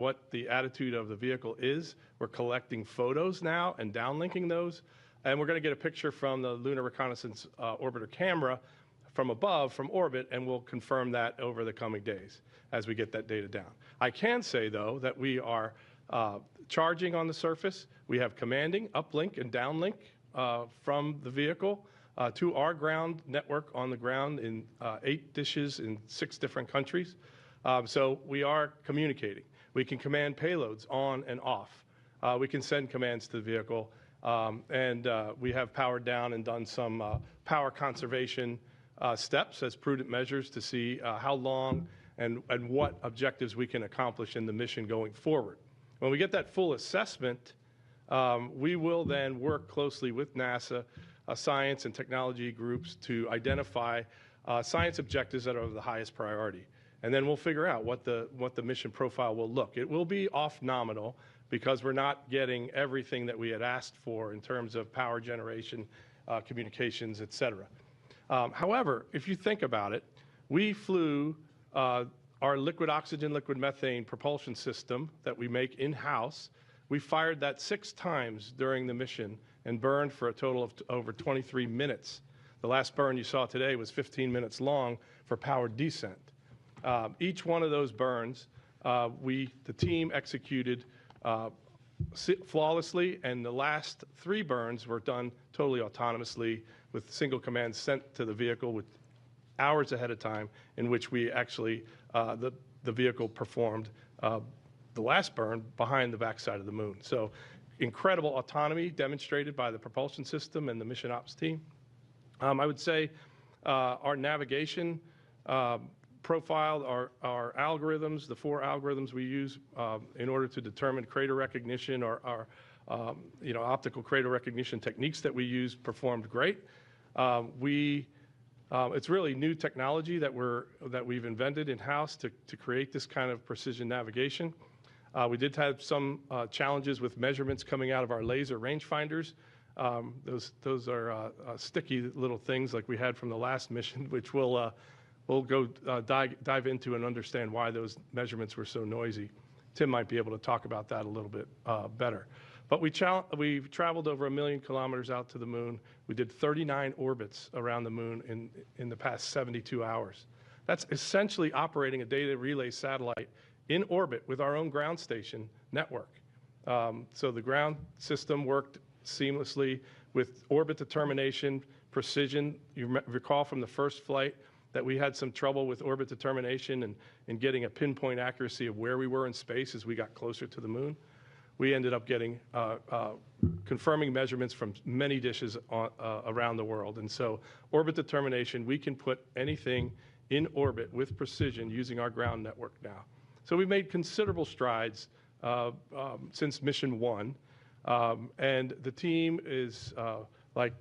what the attitude of the vehicle is. We're collecting photos now and downlinking those. And we're going to get a picture from the Lunar Reconnaissance Orbiter camera from above, from orbit, and we'll confirm that over the coming days as we get that data down. I can say, though, that we are charging on the surface. We have commanding, uplink, and downlink from the vehicle to our ground network on the ground in 8 dishes in 6 different countries. So we are communicating. We can command payloads on and off. We can send commands to the vehicle. And we have powered down and done some power conservation steps as prudent measures to see how long and what objectives we can accomplish in the mission going forward. When we get that full assessment, we will then work closely with NASA, science and technology groups to identify science objectives that are of the highest priority. And then we'll figure out what the mission profile will look. It will be off nominal because we're not getting everything that we had asked for in terms of power generation, communications, et cetera. However, if you think about it, we flew our liquid oxygen, liquid methane propulsion system that we make in-house. We fired that 6 times during the mission and burned for a total of over 23 minutes. The last burn you saw today was 15 minutes long for powered descent. Each one of those burns, the team executed flawlessly, and the last 3 burns were done totally autonomously with single commands sent to the vehicle with hours ahead of time, in which we actually, the vehicle performed the last burn behind the backside of the moon. So incredible autonomy demonstrated by the propulsion system and the mission ops team. I would say our navigation profile, our algorithms, the 4 algorithms we use in order to determine crater recognition or our optical crater recognition techniques that we use performed great. It's really new technology that we've invented in-house to create this kind of precision navigation. We did have some challenges with measurements coming out of our laser rangefinders. Those are sticky little things like we had from the last mission, which we'll go dive into and understand why those measurements were so noisy. Tim might be able to talk about that a little bit better. But we've traveled over 1 million kilometers out to the moon. We did 39 orbits around the moon in the past 72 hours. That's essentially operating a data relay satellite in orbit with our own ground station network. So the ground system worked seamlessly with orbit determination, precision. You recall from the first flight that we had some trouble with orbit determination and getting a pinpoint accuracy of where we were in space as we got closer to the moon. We ended up getting confirming measurements from many dishes around the world. And so orbit determination, we can put anything in orbit with precision using our ground network now. So we've made considerable strides since mission 1. And the team is like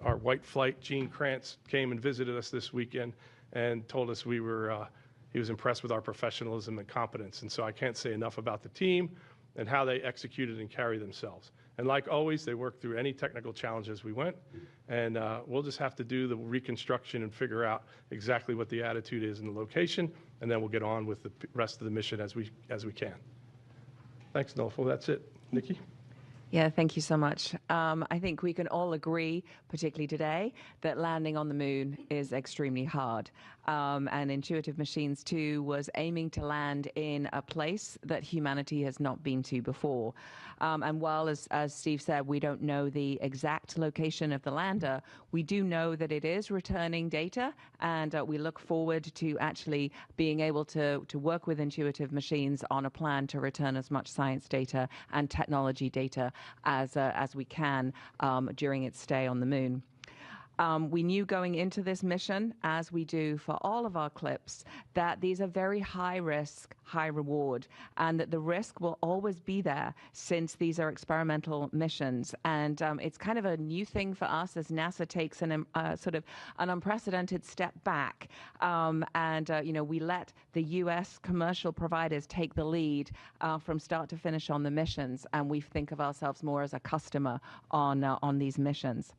our white flight, Gene Krantz, came and visited us this weekend and told us he was impressed with our professionalism and competence. And so I can't say enough about the team and how they executed and carried themselves. And like always, they worked through any technical challenges we went. And we'll just have to do the reconstruction and figure out exactly what the attitude is in the location, and then we'll get on with the rest of the mission as we can. Thanks, Nolfo. That's it. Nikki? Yeah, thank you so much. I think we can all agree, particularly today, that landing on the moon is extremely hard. And Intuitive Machines 2 was aiming to land in a place that humanity has not been to before. And while, as Steve said, we don't know the exact location of the lander, we do know that it is returning data, and we look forward to actually being able to work with Intuitive Machines on a plan to return as much science data and technology data as we can during its stay on the moon. We knew going into this mission, as we do for all of our clips, that these are very high risk, high reward, and that the risk will always be there since these are experimental missions. And it's kind of a new thing for us as NASA takes sort of an unprecedented step back. We let the U.S. commercial providers take the lead from start to finish on the missions, and we think of ourselves more as a customer on these missions.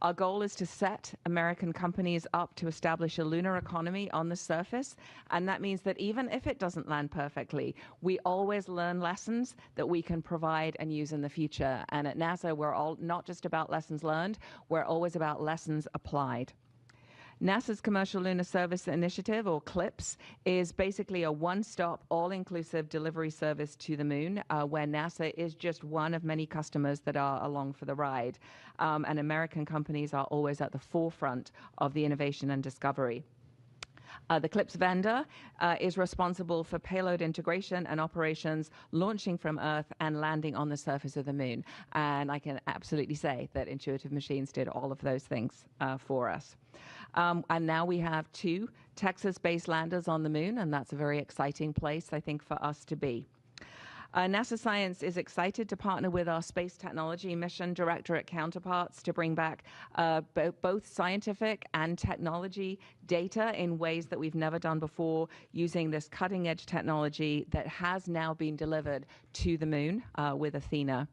Our goal is to set American companies up to establish a lunar economy on the surface, and that means that even if it doesn't land perfectly, we always learn lessons that we can provide and use in the future. And at NASA, we're all not just about lessons learned, we're always about lessons applied. NASA's Commercial Lunar Service Initiative, or CLPS, is basically a one-stop, all-inclusive delivery service to the moon, where NASA is just one of many customers that are along for the ride. And American companies are always at the forefront of the innovation and discovery. The CLPS vendor is responsible for payload integration and operations, launching from Earth and landing on the surface of the moon. And I can absolutely say that Intuitive Machines did all of those things for us. And now we have 2 Texas-based landers on the moon, and that's a very exciting place, I think, for us to be. NASA Science is excited to partner with our Space Technology Mission Directorate counterparts to bring back both scientific and technology data in ways that we've never done before, using this cutting-edge technology that has now been delivered to the moon with Athena.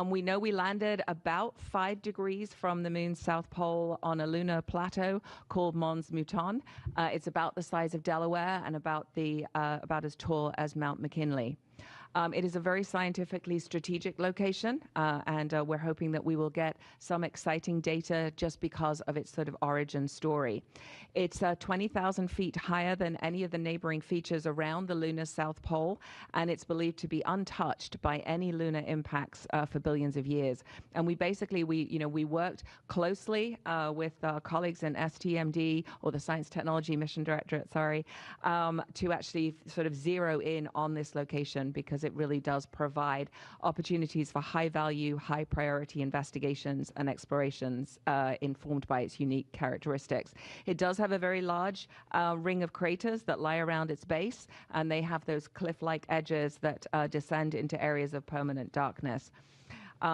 We know we landed about 5 degrees from the moon's south pole on a lunar plateau called Mons Mouton. It's about the size of Delaware and about as tall as Mount McKinley. It is a very scientifically strategic location, and we're hoping that we will get some exciting data just because of its sort of origin story. It's 20,000 feet higher than any of the neighboring features around the lunar south pole, and it's believed to be untouched by any lunar impacts for billions of years. And we worked closely with our colleagues in STMD, or the Science Technology Mission Directorate, to actually sort of zero in on this location, because it really does provide opportunities for high-value, high-priority investigations and explorations informed by its unique characteristics. It does have a very large ring of craters that lie around its base, and they have those cliff-like edges that descend into areas of permanent darkness.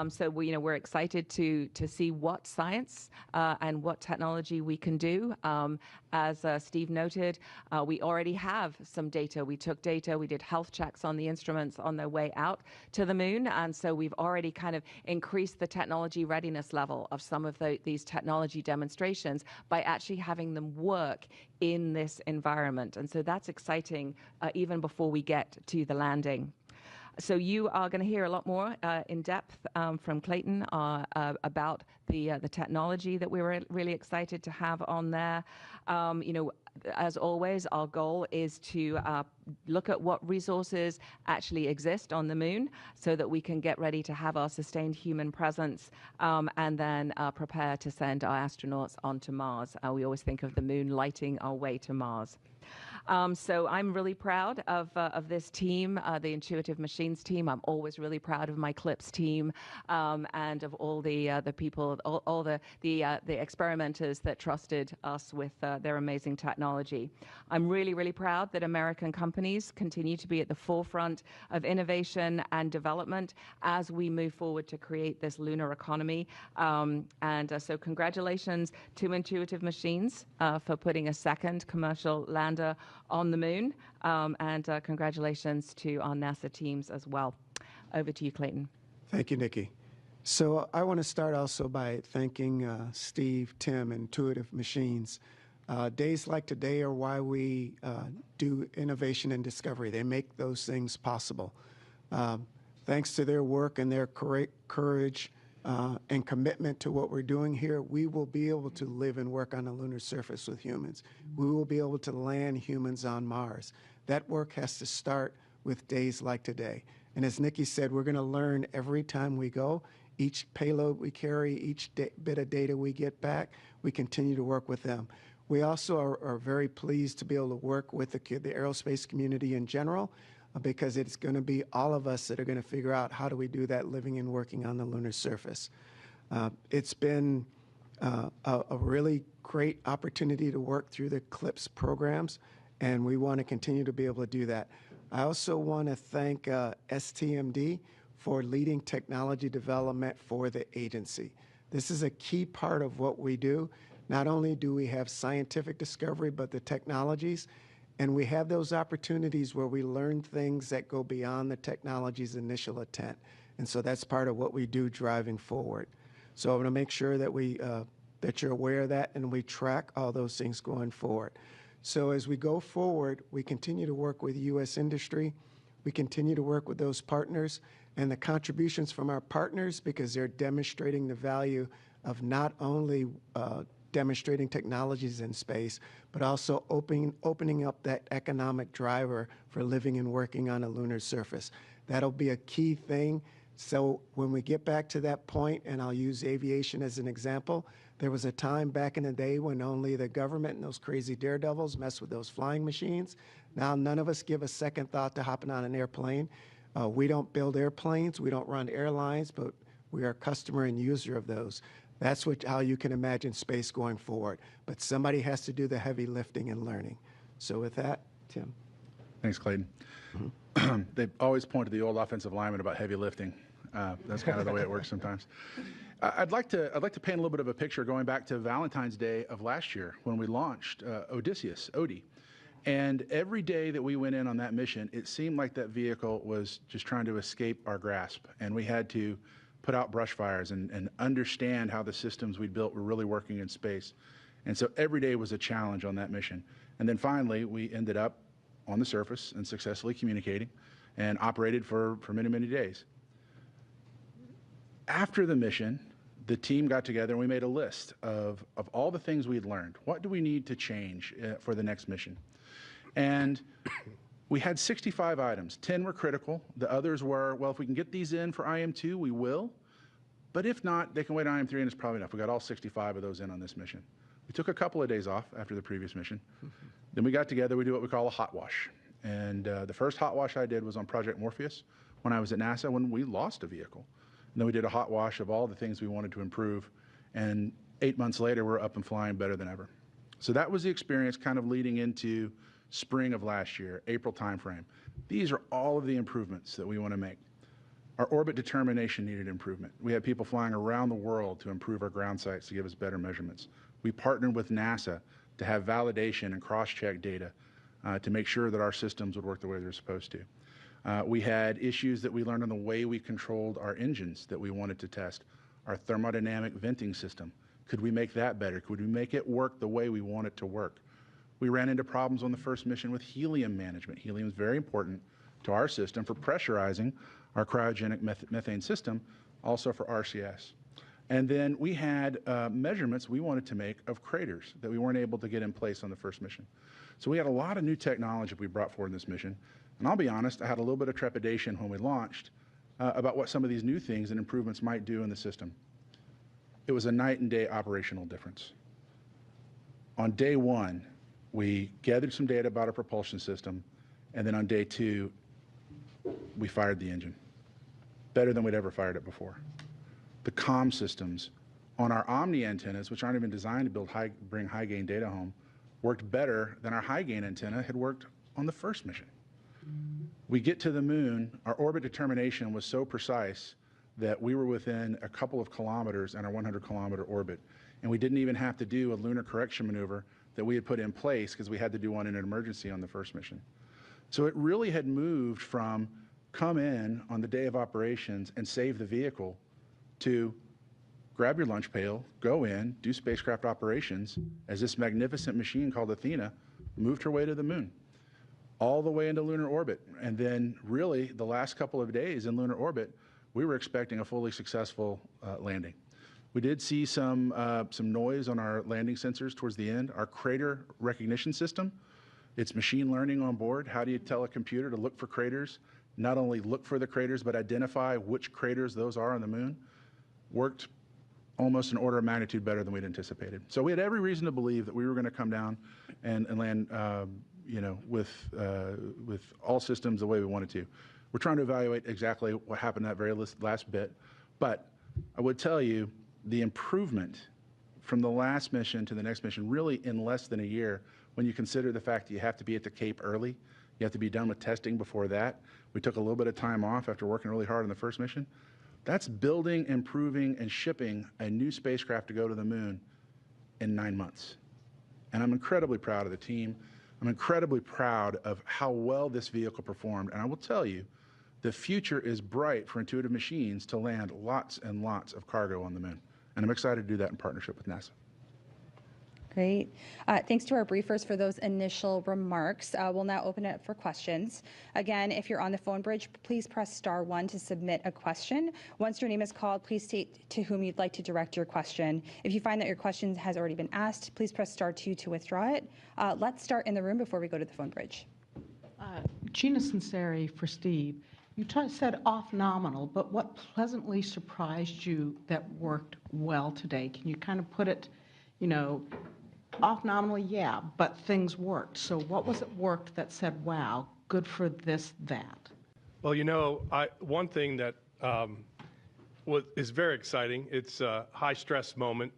So we're excited to see what science and what technology we can do. As Steve noted, we already have some data. We took data, we did health checks on the instruments on their way out to the moon, and so we've already kind of increased the technology readiness level of some of these technology demonstrations by actually having them work in this environment. And so that's exciting even before we get to the landing. So you are going to hear a lot more in depth from Clayton about the technology that we were really excited to have on there. As always, our goal is to look at what resources actually exist on the moon so that we can get ready to have our sustained human presence and then prepare to send our astronauts onto Mars. We always think of the moon lighting our way to Mars. So I'm really proud of this team, the Intuitive Machines team. I'm always really proud of my CLPS team and of all the people, all the experimenters that trusted us with their amazing technology. I'm really, really proud that American companies continue to be at the forefront of innovation and development as we move forward to create this lunar economy. So congratulations to Intuitive Machines for putting a second commercial lander on the moon, and congratulations to our NASA teams as well. Over to you, Clayton. Thank you, Nikki. So I want to start also by thanking Steve, Tim, and Intuitive Machines. Days like today are why we do innovation and discovery. They make those things possible. Thanks to their work and their courage and commitment to what we're doing here, we will be able to live and work on the lunar surface with humans. We will be able to land humans on Mars. That work has to start with days like today. And as Nikki said, we're going to learn every time we go. Each payload we carry, each bit of data we get back, we continue to work with them. We also are very pleased to be able to work with the aerospace community in general, because it's going to be all of us that are going to figure out how do we do that living and working on the lunar surface. It's been a really great opportunity to work through the CLPS programs, and we want to continue to be able to do that. I also want to thank STMD for leading technology development for the agency. This is a key part of what we do. Not only do we have scientific discovery, but the technologies. And we have those opportunities where we learn things that go beyond the technology's initial intent. And so that's part of what we do driving forward. So I want to make sure that that you're aware of that and we track all those things going forward. So as we go forward, we continue to work with U.S. industry. We continue to work with those partners and the contributions from our partners, because they're demonstrating the value of not only demonstrating technologies in space, but also opening up that economic driver for living and working on a lunar surface. That'll be a key thing. So when we get back to that point, and I'll use aviation as an example, there was a time back in the day when only the government and those crazy daredevils messed with those flying machines. Now none of us give a second thought to hopping on an airplane. We don't build airplanes, we don't run airlines, but we are a customer and user of those. That's how you can imagine space going forward. But somebody has to do the heavy lifting and learning. So with that, Tim. Thanks, Clayton. They always point to the old offensive lineman about heavy lifting. That's kind of the way it works sometimes. I'd like to paint a little bit of a picture going back to Valentine's Day of last year when we launched Odysseus, Odie. And every day that we went in on that mission, it seemed like that vehicle was just trying to escape our grasp. And we had to put out brush fires and understand how the systems we'd built were really working in space. And so every day was a challenge on that mission. And then finally, we ended up on the surface and successfully communicating and operated for many, many days. After the mission, the team got together and we made a list of all the things we'd learned. What do we need to change for the next mission? And we had 65 items. 10 were critical. The others were, well, if we can get these in for IM2, we will. But if not, they can wait on IM3 and it's probably enough. We got all 65 of those in on this mission. We took a couple of days off after the previous mission. Then we got together, we do what we call a hot wash. And the first hot wash I did was on Project Morpheus when I was at NASA when we lost a vehicle. And then we did a hot wash of all the things we wanted to improve. And 8 months later, we're up and flying better than ever. So that was the experience kind of leading into spring of last year, April timeframe. These are all of the improvements that we want to make. Our orbit determination needed improvement. We had people flying around the world to improve our ground sites to give us better measurements. We partnered with NASA to have validation and cross-check data to make sure that our systems would work the way they're supposed to. We had issues that we learned on the way we controlled our engines that we wanted to test. Our thermodynamic venting system. Could we make that better? Could we make it work the way we want it to work? We ran into problems on the first mission with helium management. Helium is very important to our system for pressurizing our cryogenic methane system, also for RCS. And then we had measurements we wanted to make of craters that we weren't able to get in place on the first mission. So we had a lot of new technology we brought forward in this mission. And I'll be honest, I had a little bit of trepidation when we launched about what some of these new things and improvements might do in the system. It was a night and day operational difference. On day one, we gathered some data about our propulsion system, and then on day two, we fired the engine. Better than we'd ever fired it before. The comm systems on our Omni antennas, which aren't even designed to bring high gain data home, worked better than our high gain antenna had worked on the first mission. We get to the moon, our orbit determination was so precise that we were within a couple of kilometers in our 100-kilometer orbit, and we didn't even have to do a lunar correction maneuver that we had put in place because we had to do one in an emergency on the first mission. So it really had moved from come in on the day of operations and save the vehicle to grab your lunch pail, go in, do spacecraft operations as this magnificent machine called Athena moved her way to the moon, all the way into lunar orbit. And then really the last couple of days in lunar orbit, we were expecting a fully successful landing. We did see some noise on our landing sensors towards the end. Our crater recognition system, it's machine learning on board. How do you tell a computer to look for craters? Not only look for the craters, but identify which craters those are on the moon. Worked almost an order of magnitude better than we'd anticipated. So we had every reason to believe that we were going to come down and land, with all systems the way we wanted to. We're trying to evaluate exactly what happened in that very last bit, but I would tell you the improvement from the last mission to the next mission, really in less than a year, when you consider the fact that you have to be at the Cape early, you have to be done with testing before that. We took a little bit of time off after working really hard on the first mission. That's building, improving, and shipping a new spacecraft to go to the moon in 9 months. And I'm incredibly proud of the team. I'm incredibly proud of how well this vehicle performed. And I will tell you, the future is bright for Intuitive Machines to land lots and lots of cargo on the moon. And I'm excited to do that in partnership with NASA. Great. Thanks to our briefers for those initial remarks. We'll now open it up for questions. Again, if you're on the phone bridge, please press *1 to submit a question. Once your name is called, please state to whom you'd like to direct your question. If you find that your question has already been asked, please press *2 to withdraw it. Let's start in the room before we go to the phone bridge. Gina Sinceri for Steve. You said off nominal, but what pleasantly surprised you that worked well today? Can you kind of put it, off nominally, yeah, but things worked. So what was it worked that said, wow, good for this, that? Well, one thing that is very exciting, it's a high-stress moment,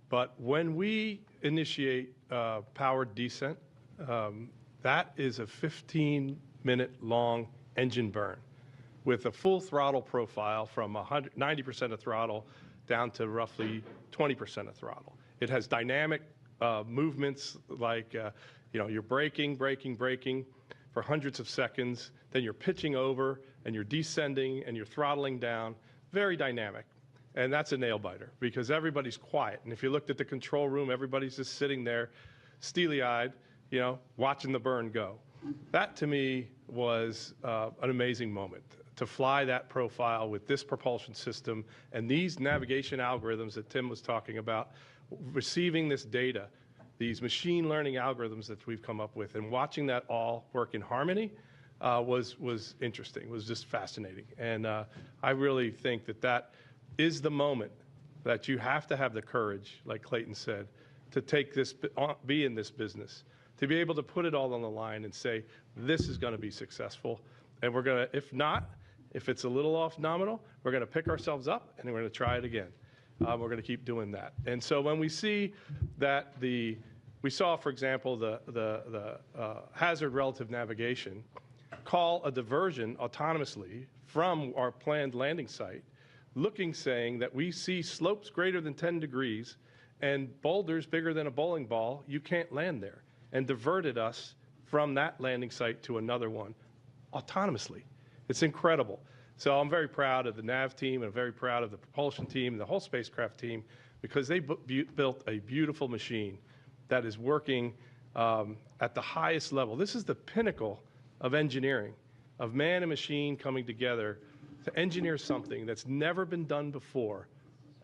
but when we initiate powered descent, that is a 15-minute-long engine burn with a full throttle profile from 90% of throttle down to roughly 20% of throttle. It has dynamic movements like, you're braking for hundreds of seconds, then you're pitching over and you're descending and you're throttling down. Very dynamic. And that's a nail biter because everybody's quiet. And if you looked at the control room, everybody's just sitting there steely-eyed, watching the burn go. That to me was an amazing moment to fly that profile with this propulsion system and these navigation algorithms that Tim was talking about, receiving this data, these machine learning algorithms that we've come up with, and watching that all work in harmony was interesting, was just fascinating. And I really think that is the moment that you have to have the courage, like Clayton said, to take this, be in this business, to be able to put it all on the line and say, this is going to be successful. And we're going to, if not, if it's a little off nominal, we're going to pick ourselves up and we're going to try it again. We're going to keep doing that. And so when we see that we saw, for example, the hazard relative navigation call a diversion autonomously from our planned landing site, saying that we see slopes greater than 10 degrees and boulders bigger than a bowling ball, you can't land there, and diverted us from that landing site to another one autonomously. It's incredible. So I'm very proud of the nav team, and I'm very proud of the propulsion team and the whole spacecraft team, because they built a beautiful machine that is working at the highest level. This is the pinnacle of engineering, of man and machine coming together to engineer something that's never been done before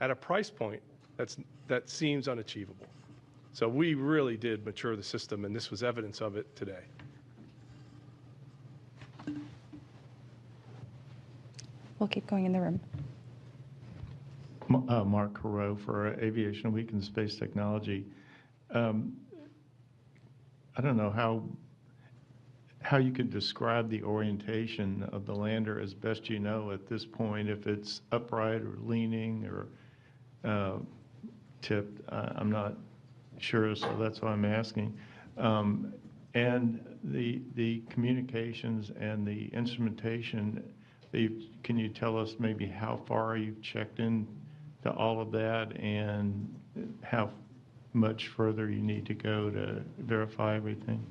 at a price point that seems unachievable. So we really did mature the system, and this was evidence of it today. We'll keep going in the room. Mark Carreau for Aviation Week and Space Technology. I don't know how you could describe the orientation of the lander as best you know at this point, if it's upright or leaning or tipped. I'm not sure, so that's why I'm asking. And the communications and the instrumentation, can you tell us maybe how far you've checked in to all of that and how much further you need to go to verify everything?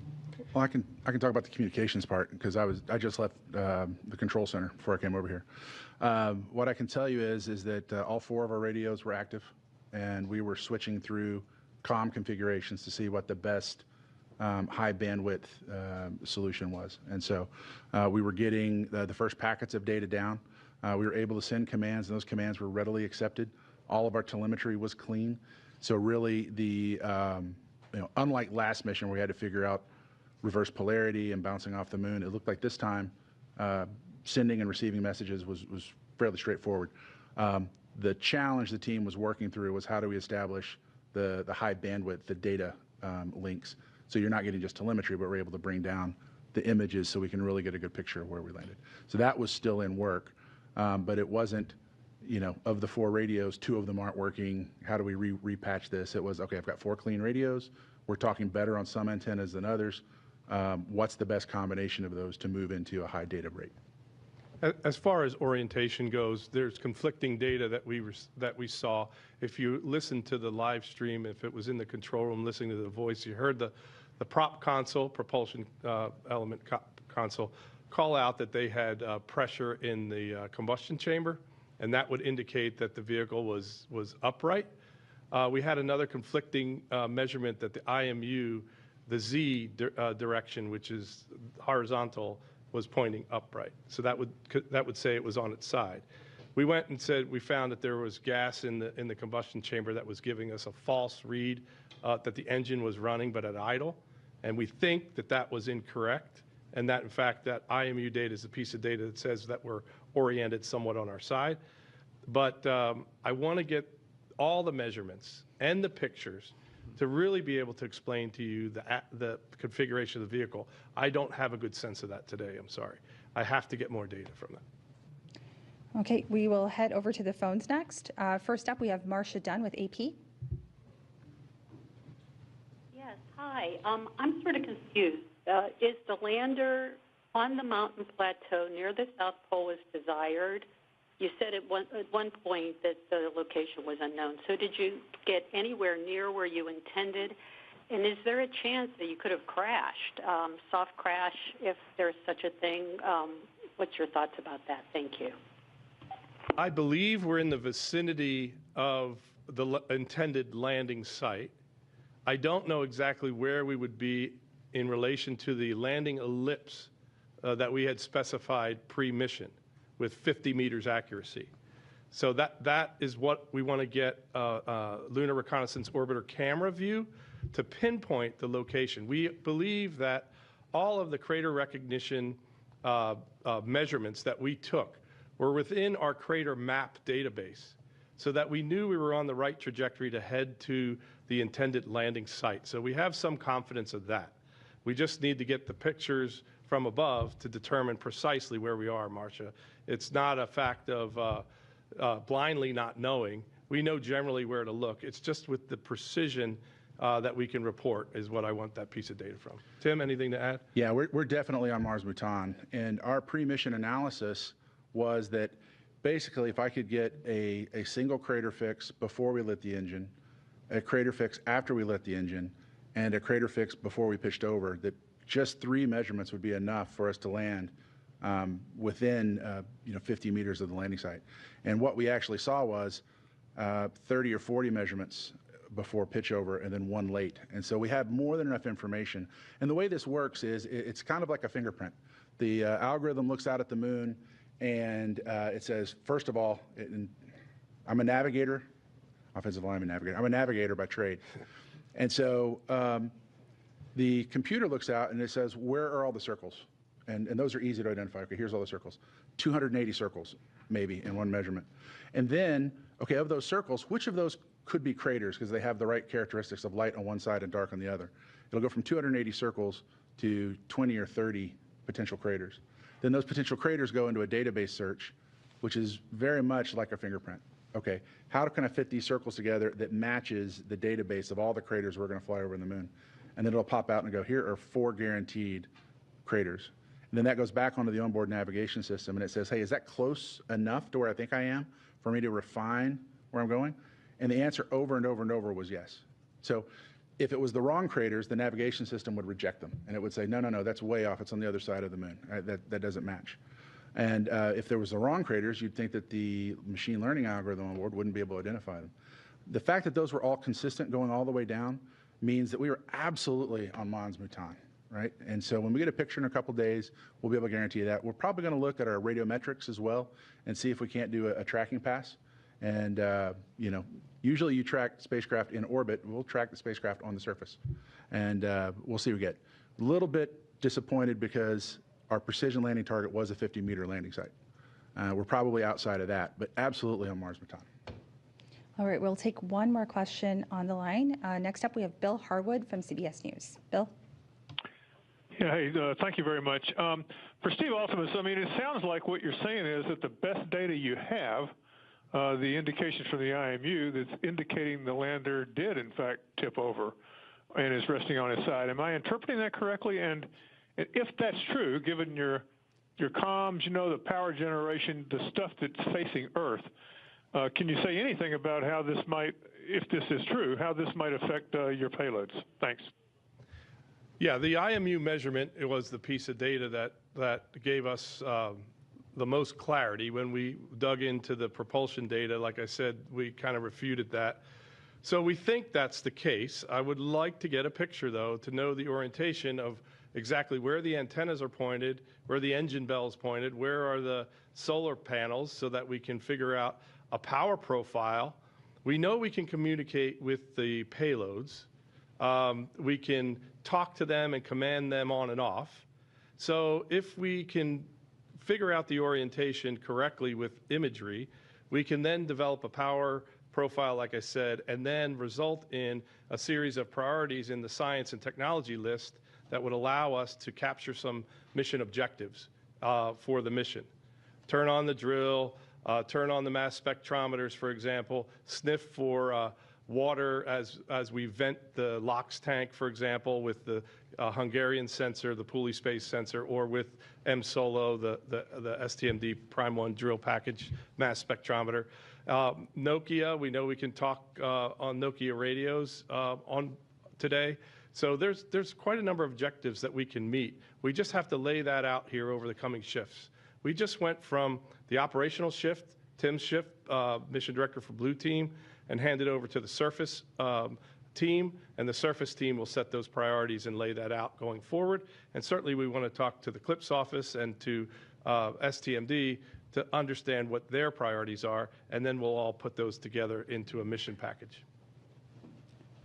Well, I can talk about the communications part because I just left the control center before I came over here. What I can tell you is that all 4 of our radios were active, and we were switching through comm configurations to see what the best high bandwidth solution was. And so we were getting the first packets of data down. We were able to send commands, and those commands were readily accepted. All of our telemetry was clean. So really, unlike last mission where we had to figure out reverse polarity and bouncing off the moon, it looked like this time sending and receiving messages was fairly straightforward. The challenge the team was working through was how do we establish the high bandwidth, the data links. So you're not getting just telemetry, but we're able to bring down the images so we can really get a good picture of where we landed. So that was still in work, but it wasn't, of the 4 radios, 2 of them aren't working. How do we repatch this? It was, okay, I've got 4 clean radios. We're talking better on some antennas than others. What's the best combination of those to move into a high data rate? As far as orientation goes, there's conflicting data that we saw. If you listen to the live stream, if it was in the control room listening to the voice, you heard the prop console, propulsion element console, call out that they had pressure in the combustion chamber and that would indicate that the vehicle was upright. We had another conflicting measurement that the IMU, the Z direction, which is horizontal, was pointing upright. So that would say it was on its side. We went and said we found that there was gas in the combustion chamber that was giving us a false read that the engine was running but at idle, and we think that that was incorrect, and that in fact that IMU data is a piece of data that says that we're oriented somewhat on our side. But I want to get all the measurements and the pictures to really be able to explain to you the configuration of the vehicle. I don't have a good sense of that today, I'm sorry. I have to get more data from that. Okay, we will head over to the phones next. First up, we have Marcia Dunn with AP. Yes, hi. I'm sort of confused. Is the lander on the mountain plateau near the South Pole as desired? You said at one point that the location was unknown. So did you get anywhere near where you intended? And is there a chance that you could have crashed, soft crash, if there's such a thing? What's your thoughts about that? Thank you. I believe we're in the vicinity of the intended landing site. I don't know exactly where we would be in relation to the landing ellipse that we had specified pre-mission with 50 meters accuracy. So that is what we want to get Lunar Reconnaissance Orbiter camera view to pinpoint the location. We believe that all of the crater recognition measurements that we took were within our crater map database so that we knew we were on the right trajectory to head to the intended landing site. So we have some confidence of that. We just need to get the pictures from above to determine precisely where we are, Marcia. It's not a fact of blindly not knowing. We know generally where to look. It's just with the precision that we can report is what I want that piece of data from. Tim, anything to add? Yeah, we're definitely on Mars Bhutan, and our pre-mission analysis was that basically if I could get a single crater fix before we lit the engine, a crater fix after we lit the engine, and a crater fix before we pitched over, that just 3 measurements would be enough for us to land within 50 meters of the landing site. And what we actually saw was 30 or 40 measurements before pitch over and then 1 late. And so we have more than enough information. And the way this works is it's kind of like a fingerprint. The algorithm looks out at the moon and it says, first of all, I'm a navigator, offensive lineman navigator. I'm a navigator by trade. And so the computer looks out and it says, where are all the circles? And those are easy to identify. Okay, here's all the circles. 280 circles, maybe, in one measurement. And then, okay, of those circles, which of those could be craters because they have the right characteristics of light on one side and dark on the other? It'll go from 280 circles to 20 or 30 potential craters. Then those potential craters go into a database search, which is very much like a fingerprint. Okay, how can I fit these circles together that matches the database of all the craters we're going to fly over in the moon? And then it'll pop out and go, here are 4 guaranteed craters. And then that goes back onto the onboard navigation system and it says, hey, is that close enough to where I think I am for me to refine where I'm going? And the answer over and over and over was yes. So if it was the wrong craters, the navigation system would reject them. And it would say, no, that's way off. It's on the other side of the moon. That doesn't match. And if there was the wrong craters, you'd think that the machine learning algorithm on board wouldn't be able to identify them. The fact that those were all consistent going all the way down means that we were absolutely on Mars Bhutan, right? And so when we get a picture in a couple days, we'll be able to guarantee that. We're probably going to look at our radiometrics as well and see if we can't do a tracking pass. And, usually you track spacecraft in orbit. We'll track the spacecraft on the surface. And we'll see what we get. A little bit disappointed because our precision landing target was a 50-meter landing site. We're probably outside of that, but absolutely on Mars Bhutan. All right, we'll take one more question on the line. Next up, we have Bill Harwood from CBS News. Bill? Yeah, hey, thank you very much. For Steve Altemus, I mean, it sounds like what you're saying is that the best data you have, the indications from the IMU that's indicating the lander did, in fact, tip over and is resting on its side. Am I interpreting that correctly? And if that's true, given your comms, the power generation, the stuff that's facing Earth, can you say anything about how this might, if this is true, how this might affect your payloads? Thanks. Yeah, the IMU measurement, it was the piece of data that gave us the most clarity. When we dug into the propulsion data, like I said, we kind of refuted that. So we think that's the case. I would like to get a picture, though, to know the orientation of exactly where the antennas are pointed, where the engine bell's pointed, where are the solar panels, so that we can figure out a power profile. We know we can communicate with the payloads. We can talk to them and command them on and off. So if we can figure out the orientation correctly with imagery, we can then develop a power profile, like I said, and then result in a series of priorities in the science and technology list that would allow us to capture some mission objectives for the mission. Turn on the drill, turn on the mass spectrometers, for example, sniff for water as we vent the LOX tank, for example, with the Hungarian sensor, the pulley space sensor, or with M-Solo, the STMD Prime 1 drill package mass spectrometer. Nokia, we know we can talk on Nokia radios on today. So there's quite a number of objectives that we can meet. We just have to lay that out here over the coming shifts. We just went from the operational shift, Tim's shift, mission director for Blue Team, and handed over to the surface team, and the surface team will set those priorities and lay that out going forward. And certainly we want to talk to the CLIPS office and to STMD to understand what their priorities are, and then we'll all put those together into a mission package.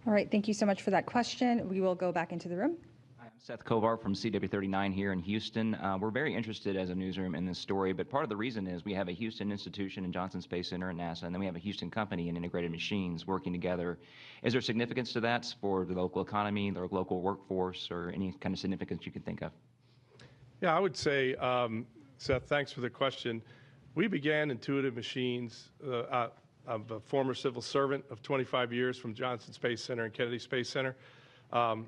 All right, thank you so much for that question. We will go back into the room. Hi, I'm Seth Kovar from CW39 here in Houston. We're very interested as a newsroom in this story, but part of the reason is we have a Houston institution and Johnson Space Center and NASA, and then we have a Houston company and Integrated Machines working together. Is there significance to that for the local economy, the local workforce, or any kind of significance you can think of? Yeah, I would say, Seth, thanks for the question. We began Intuitive Machines. I'm a former civil servant of 25 years from Johnson Space Center and Kennedy Space Center.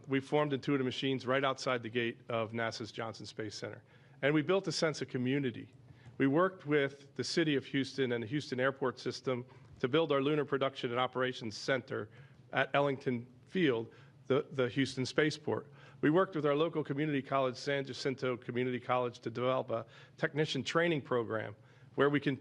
We formed Intuitive Machines right outside the gate of NASA's Johnson Space Center. And we built a sense of community. We worked with the city of Houston and the Houston Airport System to build our Lunar Production and Operations Center at Ellington Field, the Houston Spaceport. We worked with our local community college, San Jacinto Community College, to develop a technician training program where we can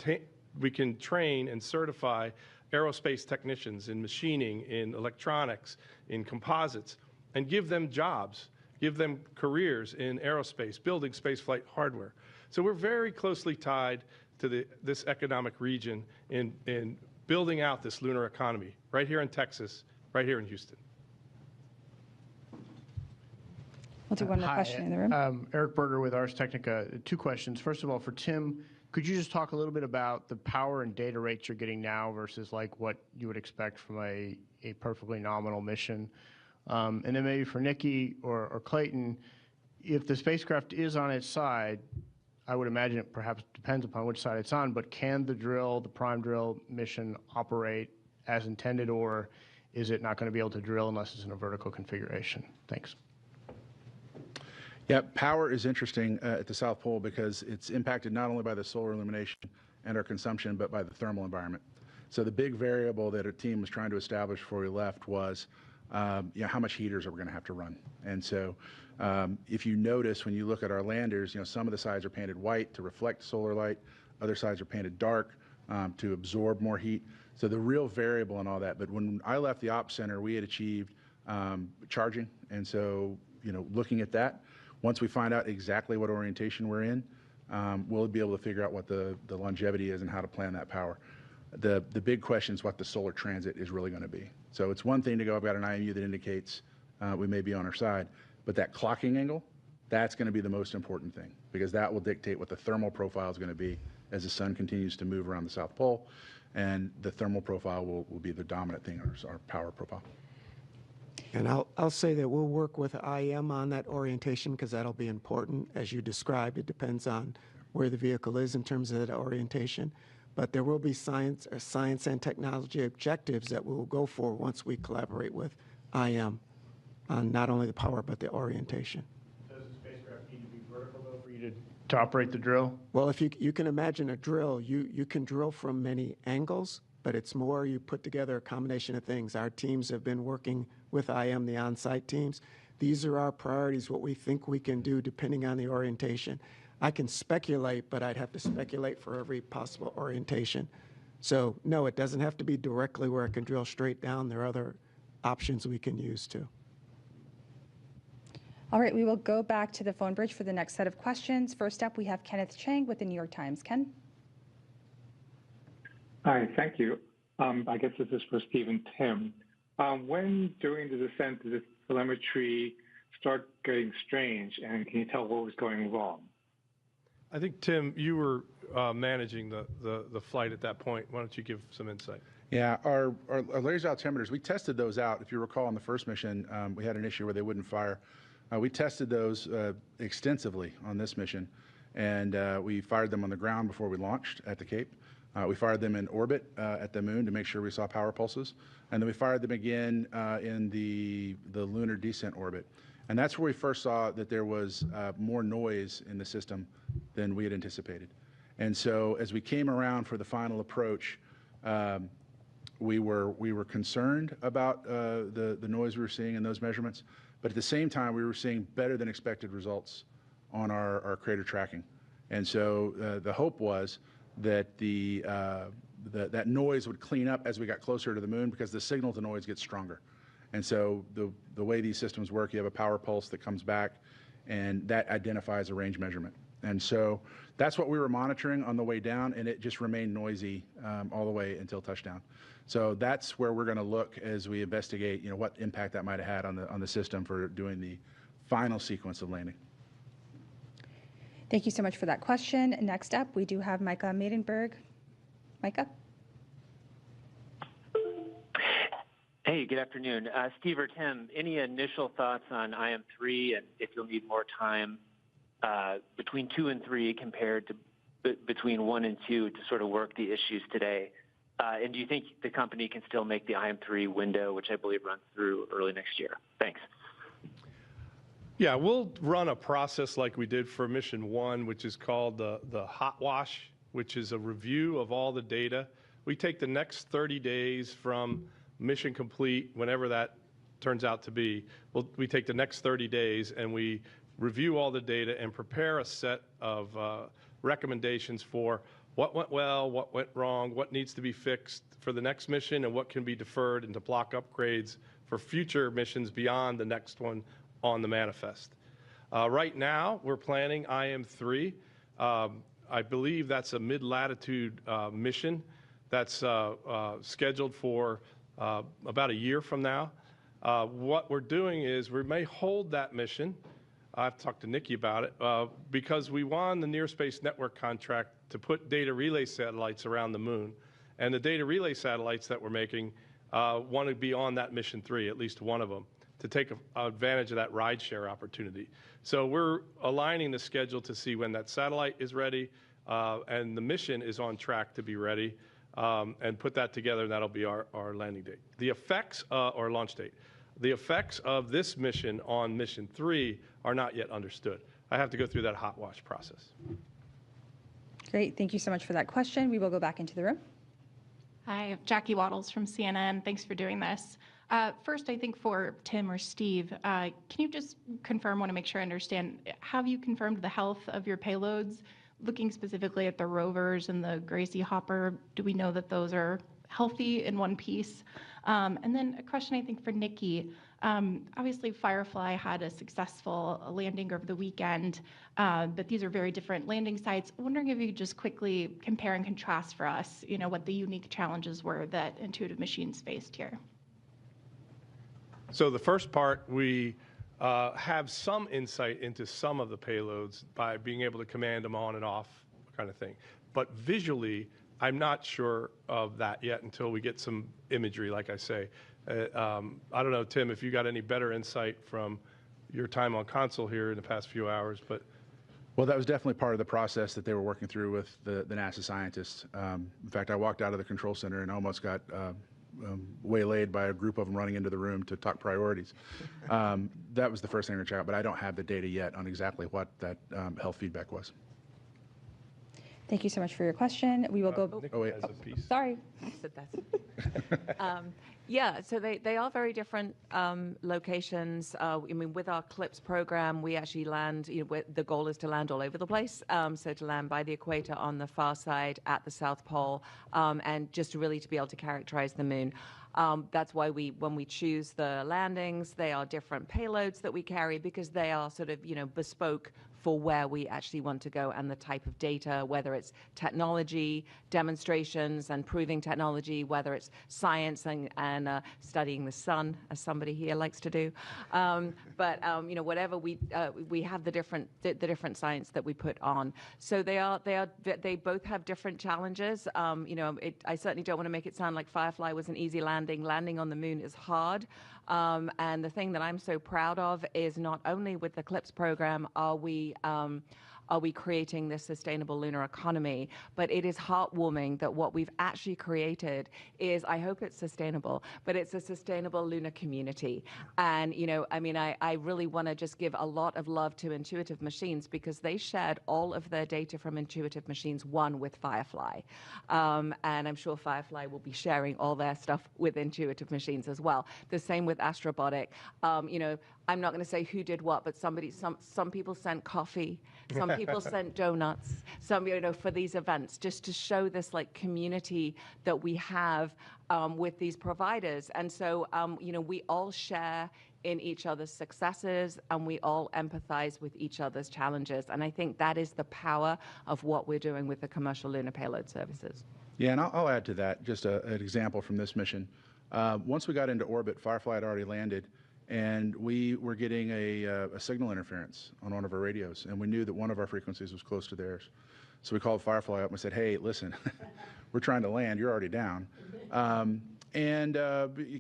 train and certify aerospace technicians in machining, in electronics, in composites, and give them jobs, give them careers in aerospace, building spaceflight hardware. So we're very closely tied to this economic region in building out this lunar economy, right here in Texas, right here in Houston. We'll do one more question in the room. Eric Berger with Ars Technica. Two questions. First of all, for Tim, could you just talk a little bit about the power and data rates you're getting now versus like what you would expect from a perfectly nominal mission? And then maybe for Nikki or Clayton, if the spacecraft is on its side, I would imagine it perhaps depends upon which side it's on, but can the prime drill mission operate as intended, or is it not going to be able to drill unless it's in a vertical configuration? Thanks. Yeah, power is interesting at the South Pole because it's impacted not only by the solar illumination and our consumption, but by the thermal environment. So the big variable that our team was trying to establish before we left was how much heaters are we going to have to run. And so if you notice when you look at our landers, some of the sides are painted white to reflect solar light, other sides are painted dark to absorb more heat. So the real variable in all that. But when I left the ops center, we had achieved charging. And so, looking at that, once we find out exactly what orientation we're in, we'll be able to figure out what the longevity is and how to plan that power. The big question is what the solar transit is really going to be. So it's one thing to go, I've got an IMU that indicates we may be on our side, but that clocking angle, that's going to be the most important thing because that will dictate what the thermal profile is going to be as the sun continues to move around the South Pole, and the thermal profile will be the dominant thing, our power profile. And I'll say that we'll work with IM on that orientation because that'll be important. As you described, it depends on where the vehicle is in terms of that orientation. But there will be science and technology objectives that we'll go for once we collaborate with IM on not only the power but the orientation. Does the spacecraft need to be vertical, though, for you to operate the drill? Well, if you can imagine a drill, you can drill from many angles, but it's more you put together a combination of things. Our teams have been working with IM, the on-site teams. These are our priorities, what we think we can do depending on the orientation. I can speculate, but I'd have to speculate for every possible orientation. So no, it doesn't have to be directly where I can drill straight down. There are other options we can use too. All right, we will go back to the phone bridge for the next set of questions. First up, we have Kenneth Chang with the New York Times. Ken? Hi, thank you. I guess this is for Steve and Tim. When during the descent did the telemetry start getting strange, and can you tell what was going wrong? I think, Tim, you were managing the flight at that point. Why don't you give some insight? Yeah, our laser altimeters, we tested those out. If you recall, on the first mission, we had an issue where they wouldn't fire. We tested those extensively on this mission, and we fired them on the ground before we launched at the Cape. We fired them in orbit at the moon to make sure we saw power pulses, and then we fired them again in the lunar descent orbit. And that's where we first saw that there was more noise in the system than we had anticipated. And so as we came around for the final approach, we were concerned about the noise we were seeing in those measurements, but at the same time we were seeing better than expected results on our crater tracking. And so the hope was that that noise would clean up as we got closer to the moon, because the signal to noise gets stronger. And so the way these systems work, you have a power pulse that comes back, and that identifies a range measurement. And so that's what we were monitoring on the way down, and it just remained noisy all the way until touchdown. So that's where we're going to look as we investigate, what impact that might have had on the system for doing the final sequence of landing. Thank you so much for that question. Next up, we do have Micah Maidenberg. Micah? Hey, good afternoon. Steve or Tim, any initial thoughts on IM-3 and if you'll need more time between 2 and 3 compared to between 1 and 2 to sort of work the issues today? And do you think the company can still make the IM-3 window, which I believe runs through early next year? Thanks. Yeah, we'll run a process like we did for Mission 1, which is called the hot wash, which is a review of all the data. We take the next 30 days from mission complete, whenever that turns out to be. We take the next 30 days and we review all the data and prepare a set of recommendations for what went well, what went wrong, what needs to be fixed for the next mission, and what can be deferred into block upgrades for future missions beyond the next one on the manifest. Right now, we're planning IM-3. I believe that's a mid-latitude mission that's scheduled for about a year from now. What we're doing is we may hold that mission. I've talked to Nikki about it, because we won the Near Space Network contract to put data relay satellites around the moon. And the data relay satellites that we're making want to be on that Mission 3, at least one of them, to take advantage of that rideshare opportunity. So we're aligning the schedule to see when that satellite is ready, and the mission is on track to be ready, and put that together, and that'll be our landing date. The effects, or launch date. The effects of this mission on Mission 3 are not yet understood. I have to go through that hot wash process. Great, thank you so much for that question. We will go back into the room. Hi, Jackie Waddles from CNN. Thanks for doing this. First, I think for Tim or Steve, can you just confirm, want to make sure I understand, have you confirmed the health of your payloads? Looking specifically at the rovers and the Gracie Hopper, do we know that those are healthy in one piece? And then a question, I think, for Nikki. Obviously, Firefly had a successful landing over the weekend, but these are very different landing sites. I'm wondering if you could just quickly compare and contrast for us, what the unique challenges were that Intuitive Machines faced here. So the first part, we have some insight into some of the payloads by being able to command them on and off, kind of thing. But visually, I'm not sure of that yet until we get some imagery, like I say. I don't know, Tim, if you got any better insight from your time on console here in the past few hours, but. Well, that was definitely part of the process that they were working through with the NASA scientists. In fact, I walked out of the control center and almost got waylaid by a group of them running into the room to talk priorities. That was the first thing to check out, but I don't have the data yet on exactly what that health feedback was. Thank you so much for your question. We will go. Nick Oh, wait. has a piece. Sorry. Said that. Yeah, so they are very different locations. I mean, with our CLIPS program, we actually land, the goal is to land all over the place. So to land by the equator on the far side at the South Pole, and just really to be able to characterize the moon. That's why when we choose the landings, they are different payloads that we carry because they are sort of, bespoke for where we actually want to go and the type of data, whether it's technology, demonstrations and proving technology, whether it's science and studying the sun, as somebody here likes to do. But whatever we have the different science that we put on. So they both have different challenges. I certainly don't want to make it sound like Firefly was an easy landing. Landing on the moon is hard. And the thing that I'm so proud of is not only with the CLIPS program are we creating this sustainable lunar economy, but it is heartwarming that what we've actually created is, I hope it's sustainable, but it's a sustainable lunar community. And, I really want to just give a lot of love to Intuitive Machines because they shared all of their data from Intuitive Machines 1 with Firefly. And I'm sure Firefly will be sharing all their stuff with Intuitive Machines as well. The same with Astrobotic. I'm not going to say who did what, but some people sent coffee, some people sent donuts, some for these events, just to show this community that we have with these providers. And so we all share in each other's successes and we all empathize with each other's challenges. And I think that is the power of what we're doing with the commercial lunar payload services. Yeah, and I'll add to that just an example from this mission. Once we got into orbit, Firefly had already landed, and we were getting a signal interference on one of our radios, and we knew that one of our frequencies was close to theirs. So we called Firefly up and said, hey, listen, we're trying to land, you're already down. And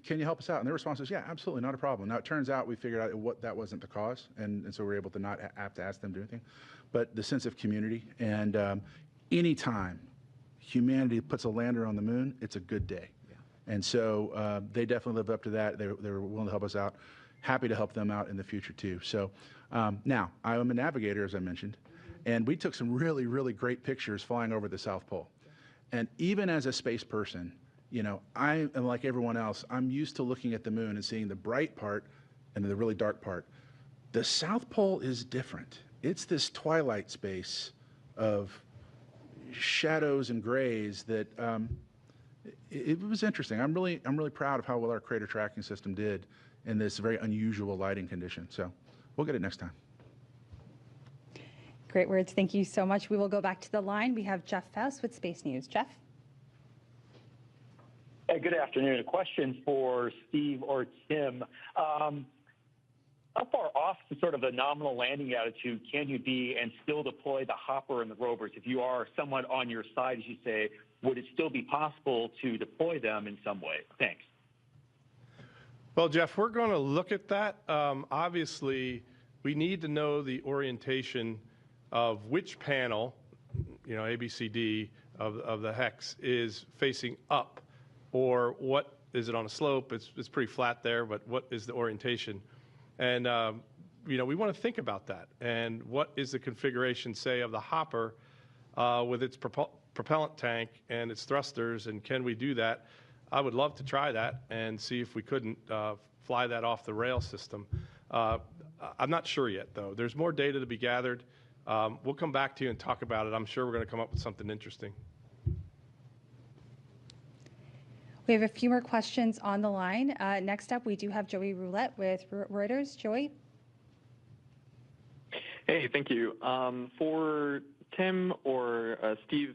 can you help us out? And their response was, yeah, absolutely, not a problem. Now, it turns out we figured out that wasn't the cause, and so we were able to not have to ask them to do anything. But the sense of community, and any time humanity puts a lander on the moon, it's a good day. And so they definitely lived up to that. They were willing to help us out. Happy to help them out in the future, too. So now, I am a navigator, as I mentioned, and we took some really, really great pictures flying over the South Pole. And even as a space person, I am like everyone else. I'm used to looking at the moon and seeing the bright part and the really dark part. The South Pole is different. It's this twilight space of shadows and grays that it was interesting. I'm really proud of how well our crater tracking system did in this very unusual lighting condition. So we'll get it next time. Great words. Thank you so much. We will go back to the line. We have Jeff Faust with Space News. Jeff? Hey, good afternoon. A question for Steve or Tim. How far off the sort of the nominal landing altitude can you be and still deploy the hopper and the rovers? If you are somewhat on your side, as you say, would it still be possible to deploy them in some way? Thanks. Well, Jeff, we're going to look at that. Obviously, we need to know the orientation of which panel, A, B, C, D, of the hex is facing up, or what is it on a slope? It's pretty flat there, but what is the orientation? And we want to think about that. And what is the configuration, say, of the hopper with its propellant tank and its thrusters, and can we do that? I would love to try that and see if we couldn't fly that off the rail system. I'm not sure yet, though. There's more data to be gathered. We'll come back to you and talk about it. I'm sure we're going to come up with something interesting. We have a few more questions on the line. Next up, we do have Joey Roulette with Reuters. Joey? Hey, thank you. For Tim or Steve,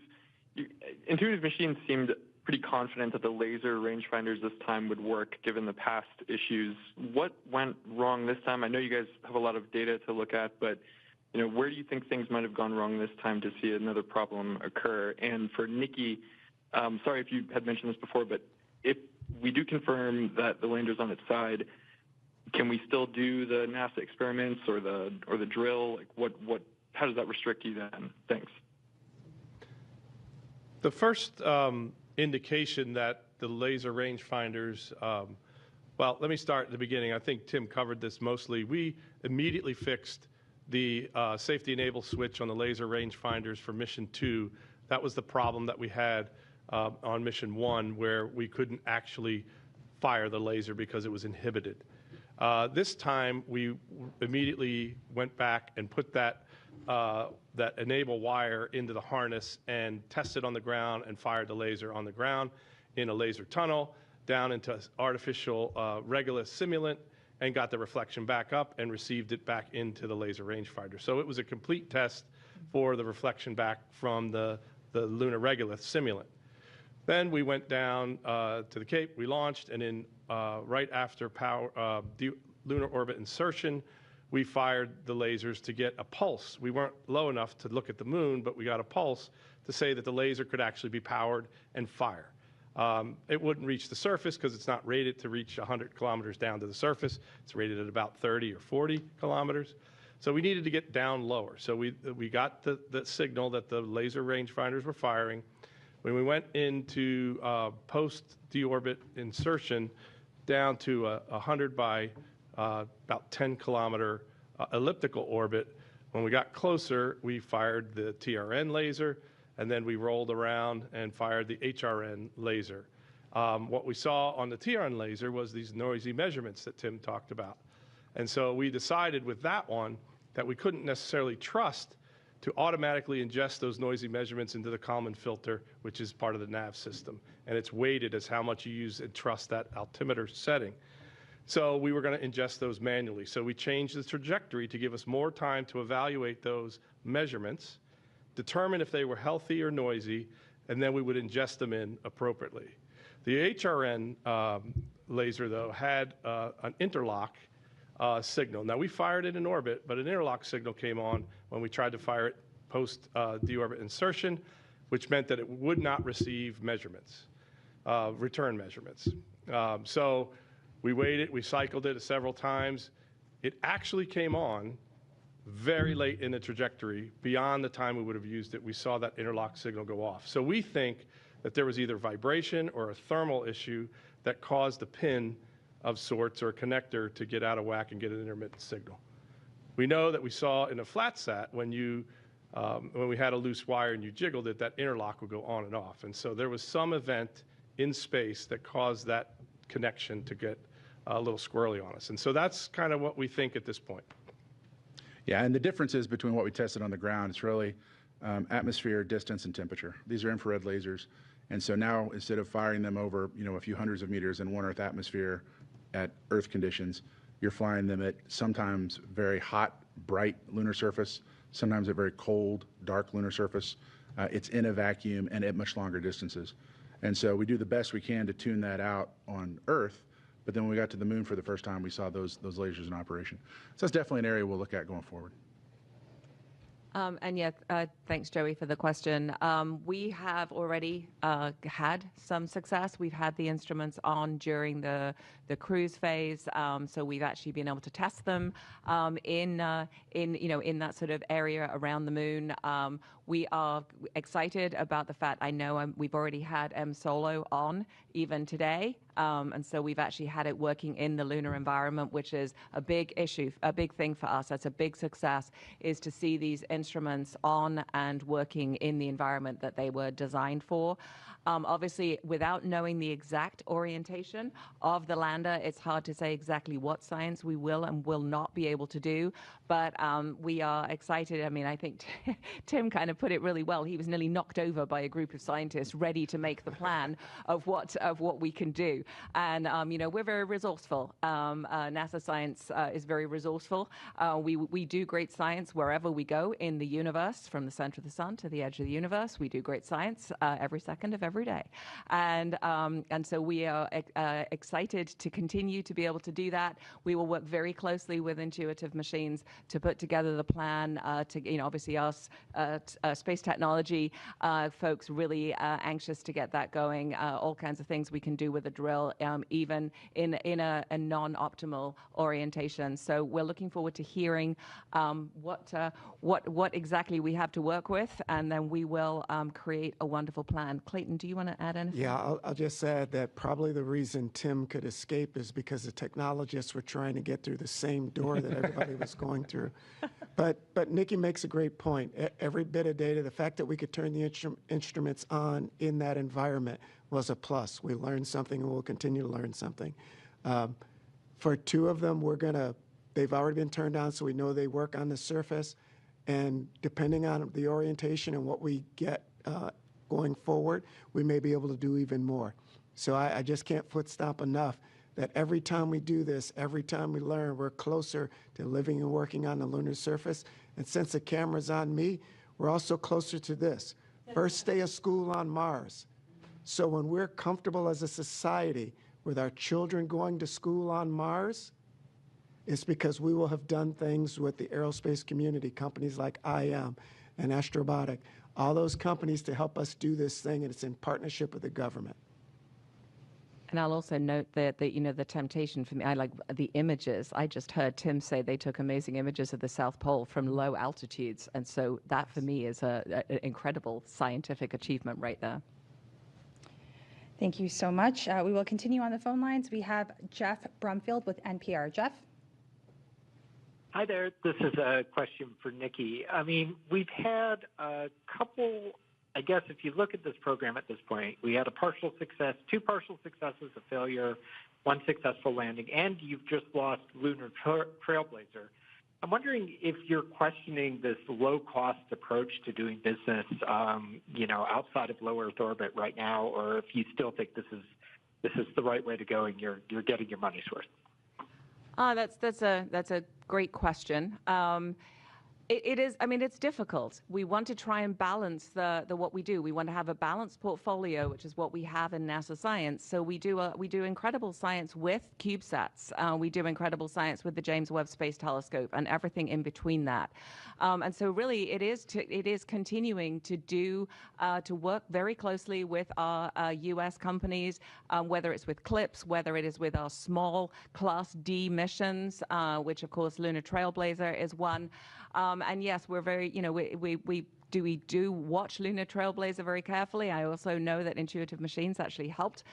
Intuitive Machines seemed pretty confident that the laser rangefinders this time would work given the past issues. What went wrong this time? I know you guys have a lot of data to look at, but where do you think things might have gone wrong this time to see another problem occur? And for Nikki, sorry if you had mentioned this before, but if we do confirm that the lander's on its side, can we still do the NASA experiments or the drill? Like how does that restrict you then? Thanks. The first indication that the laser rangefinders, well, let me start at the beginning. I think Tim covered this mostly. We immediately fixed the safety enable switch on the laser rangefinders for mission 2 That was the problem that we had on mission 1, where we couldn't actually fire the laser because it was inhibited. This time, we immediately went back and put that enable wire into the harness and tested on the ground and fired the laser on the ground in a laser tunnel down into artificial regolith simulant, and got the reflection back up and received it back into the laser rangefinder. So it was a complete test for the reflection back from the lunar regolith simulant. Then we went down to the Cape, we launched, and in right after lunar orbit insertion, we fired the lasers to get a pulse. We weren't low enough to look at the moon, but we got a pulse to say that the laser could actually be powered and fire. It wouldn't reach the surface because it's not rated to reach 100 kilometers down to the surface. It's rated at about 30 or 40 kilometers. So we needed to get down lower. So we got the signal that the laser rangefinders were firing. When we went into post-deorbit insertion down to a 100 by about 10 kilometer elliptical orbit, when we got closer, we fired the TRN laser, and then we rolled around and fired the HRN laser. What we saw on the TRN laser was these noisy measurements that Tim talked about. And so we decided with that one that we couldn't necessarily trust to automatically ingest those noisy measurements into the Kalman filter, which is part of the nav system. And it's weighted as how much you use and trust that altimeter setting. So we were going to ingest those manually. So we changed the trajectory to give us more time to evaluate those measurements, determine if they were healthy or noisy, and then we would ingest them in appropriately. The HRN laser, though, had an interlock signal. Now, we fired it in orbit, but an interlock signal came on when we tried to fire it post-deorbit insertion, which meant that it would not receive measurements, return measurements. So we waited, we cycled it several times. It actually came on very late in the trajectory, beyond the time we would have used it. We saw that interlock signal go off. So we think that there was either vibration or a thermal issue that caused a pin of sorts or a connector to get out of whack and get an intermittent signal. We know that we saw in a flat sat when we had a loose wire and you jiggled it, that interlock would go on and off. And so there was some event in space that caused that connection to get a little squirrely on us. And so that's kind of what we think at this point. Yeah, and the differences between what we tested on the ground, it's really atmosphere, distance, and temperature. These are infrared lasers. And so now, instead of firing them over, a few hundreds of meters in one Earth atmosphere at Earth conditions, you're flying them at sometimes very hot, bright lunar surface, sometimes at very cold, dark lunar surface. It's in a vacuum and at much longer distances. And so we do the best we can to tune that out on Earth. But then when we got to the moon for the first time, we saw those lasers in operation. So that's definitely an area we'll look at going forward. And yeah, thanks, Joey, for the question. We have already had some success. We've had the instruments on during the cruise phase, so we've actually been able to test them in that sort of area around the moon. We are excited about the fact, I know we've already had M-Solo on even today, and so we've actually had it working in the lunar environment, which is a big issue, a big thing for us. That's a big success, is to see these instruments on and working in the environment that they were designed for. Obviously, without knowing the exact orientation of the lander, it's hard to say exactly what science we will and will not be able to do, but we are excited. I mean, I think Tim kind of put it really well. He was nearly knocked over by a group of scientists ready to make the plan of what we can do. And, we're very resourceful. NASA science is very resourceful. We do great science wherever we go in the universe, from the center of the sun to the edge of the universe. We do great science every second of every day. And so we are excited to continue to be able to do that. We will work very closely with Intuitive Machines to put together the plan to, obviously us, space technology folks really anxious to get that going. All kinds of things we can do with the drill, even in a non-optimal orientation. So we're looking forward to hearing what what exactly we have to work with, and then we will create a wonderful plan. Clayton, do you want to add anything? Yeah, I'll just add that probably the reason Tim could escape is because the technologists were trying to get through the same door that everybody was going through. But Nikki makes a great point. Every bit of data, the fact that we could turn the instruments on in that environment was a plus. We learned something, and we'll continue to learn something. For two of them, they've already been turned on, so we know they work on the surface. And depending on the orientation and what we get going forward, we may be able to do even more. So I just can't foot stomp enough that every time we do this, every time we learn, we're closer to living and working on the lunar surface. And since the camera's on me, we're also closer to this. First day of school on Mars. So when we're comfortable as a society with our children going to school on Mars, it's because we will have done things with the aerospace community, companies like IM and Astrobotic, all those companies to help us do this thing, and it's in partnership with the government. And I'll also note that the temptation for me, I like the images. I just heard Tim say they took amazing images of the South Pole from low altitudes. And so that for me is an incredible scientific achievement right there. Thank you so much. We will continue on the phone lines. We have Jeff Brumfield with NPR. Jeff? Hi there. This is a question for Nikki. I mean, we've had a couple, I guess if you look at this program at this point, we had a partial success, two partial successes, a failure, one successful landing, and you've just lost Lunar Trailblazer. I'm wondering if you're questioning this low-cost approach to doing business, outside of low Earth orbit right now, or if you still think this is the right way to go and you're getting your money's worth. That's a great question. It is. I mean, it's difficult. We want to try and balance the what we do. We want to have a balanced portfolio, which is what we have in NASA science. So we do incredible science with CubeSats. We do incredible science with the James Webb Space Telescope and everything in between that. And so really, it is continuing to work very closely with our U.S. companies, whether it's with CLIPS, whether it is with our small Class D missions, which of course Lunar Trailblazer is one. And yes, we're very, we do watch Lunar Trailblazer very carefully. I also know that Intuitive Machines actually helped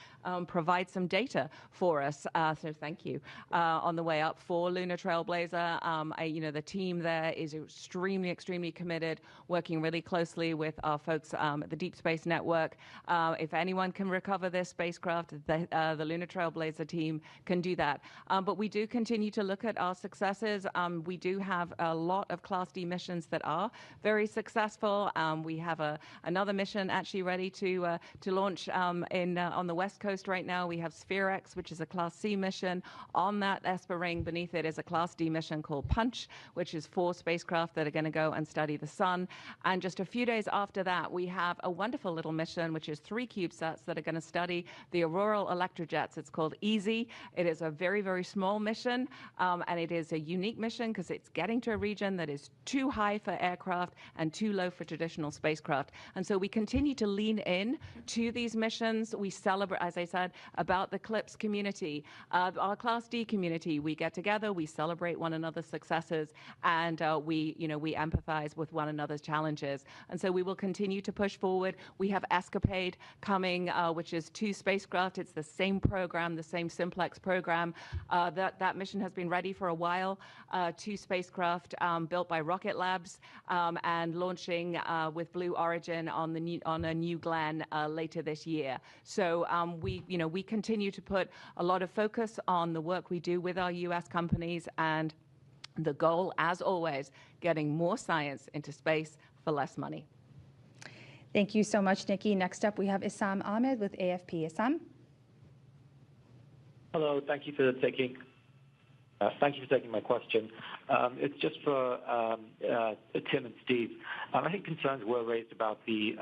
provide some data for us. So thank you on the way up for Lunar Trailblazer. The team there is extremely, extremely committed, working really closely with our folks at the Deep Space Network. If anyone can recover this spacecraft, the Lunar Trailblazer team can do that. But we do continue to look at our successes. We do have a lot of Class D missions that are very successful. We have another mission actually ready to launch on the West Coast right now. We have SphereX, which is a Class C mission. On that ESPA ring beneath it is a Class D mission called Punch, which is 4 spacecraft that are going to go and study the sun. And just a few days after that, we have a wonderful little mission, which is 3 CubeSats that are going to study the auroral electrojets. It's called EASY. It is a very, very small mission, and it is a unique mission because it's getting to a region that is too high for aircraft and too low for traditional spacecraft. And so we continue to lean in to these missions. We celebrate, as I said, about the CLIPS community, our Class D community. We get together, we celebrate one another's successes, and we empathize with one another's challenges. And so we will continue to push forward. We have Escapade coming, which is 2 spacecraft. It's the same program, the same simplex program. That mission has been ready for a while. 2 spacecraft built by Rocket Labs and launching with Blue Origin on a New Glenn later this year. So we continue to put a lot of focus on the work we do with our U.S. companies, and the goal, as always, getting more science into space for less money. Thank you so much, Nikki. Next up, we have Issam Ahmed with AFP. Issam? Hello. Thank you for taking my question. It's just for Tim and Steve. I think concerns were raised about the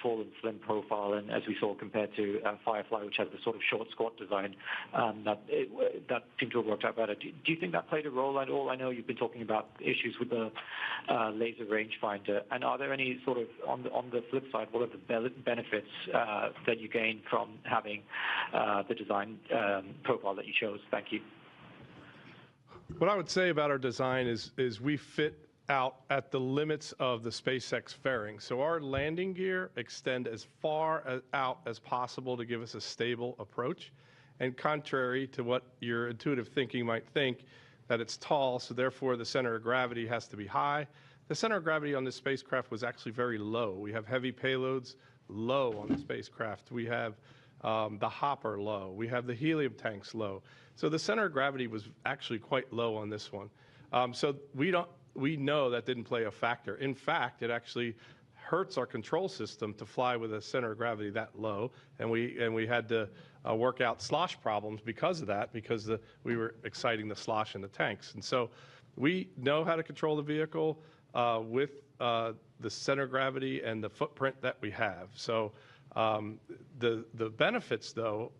tall and slim profile, and as we saw compared to Firefly, which has the sort of short, squat design, that seemed to have worked out better. Do you think that played a role at all? I know you've been talking about issues with the laser rangefinder, and are there any sort of, on the flip side, what are the benefits that you gain from having the design profile that you chose? Thank you. What I would say about our design is we fit out at the limits of the SpaceX fairing. So our landing gear extend as far out as possible to give us a stable approach. And contrary to what your intuitive thinking might think, that it's tall, so therefore the center of gravity has to be high. The center of gravity on this spacecraft was actually very low. We have heavy payloads low on the spacecraft. We have the hopper low. We have the helium tanks low. So the center of gravity was actually quite low on this one. So we know that didn't play a factor. In fact, it actually hurts our control system to fly with a center of gravity that low, and we had to work out slosh problems because of that, because we were exciting the slosh in the tanks. And so we know how to control the vehicle with the center of gravity and the footprint that we have. So the benefits, though,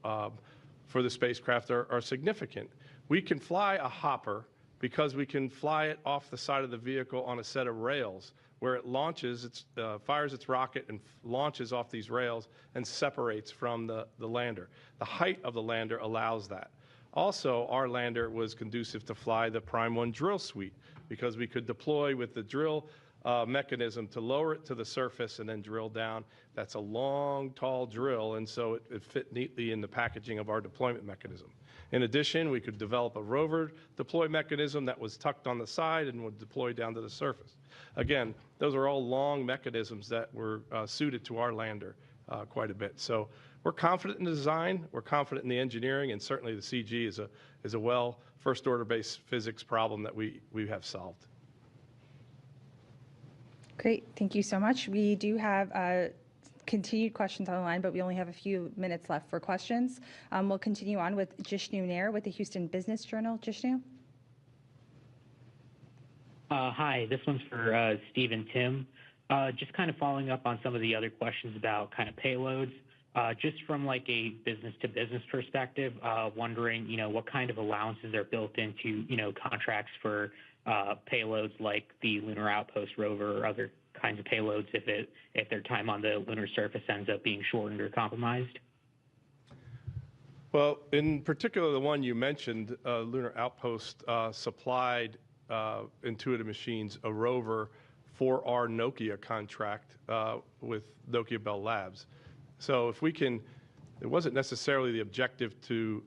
for the spacecraft are significant. We can fly a hopper because we can fly it off the side of the vehicle on a set of rails where it launches, fires its rocket and launches off these rails and separates from the lander. The height of the lander allows that. Also, our lander was conducive to fly the Prime 1 drill suite because we could deploy with the drill mechanism to lower it to the surface and then drill down. That's a long, tall drill, and so it fit neatly in the packaging of our deployment mechanism. In addition, we could develop a rover deploy mechanism that was tucked on the side and would deploy down to the surface. Again, those are all long mechanisms that were suited to our lander quite a bit. So we're confident in the design, we're confident in the engineering, and certainly the CG is a well first-order base physics problem that we have solved. Great, thank you so much. We do have continued questions on the line, but we only have a few minutes left for questions. We'll continue on with Jishnu Nair with the Houston Business Journal. Jishnu? Hi, this one's for Steve and Tim. Just kind of following up on some of the other questions about kind of payloads. Just from like a business-to-business perspective, wondering, what kind of allowances are built into, contracts for payloads like the Lunar Outpost rover or other kinds of payloads if their time on the lunar surface ends up being shortened or compromised? Well, in particular, the one you mentioned, Lunar Outpost, supplied Intuitive Machines a rover for our Nokia contract with Nokia Bell Labs. So if we can, it wasn't necessarily the objective to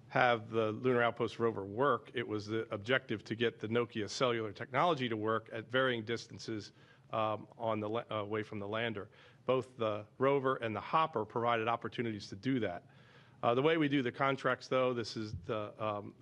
have the Lunar Outpost rover work. It was the objective to get the Nokia cellular technology to work at varying distances away from the lander. Both the rover and the hopper provided opportunities to do that. The way we do the contracts, though,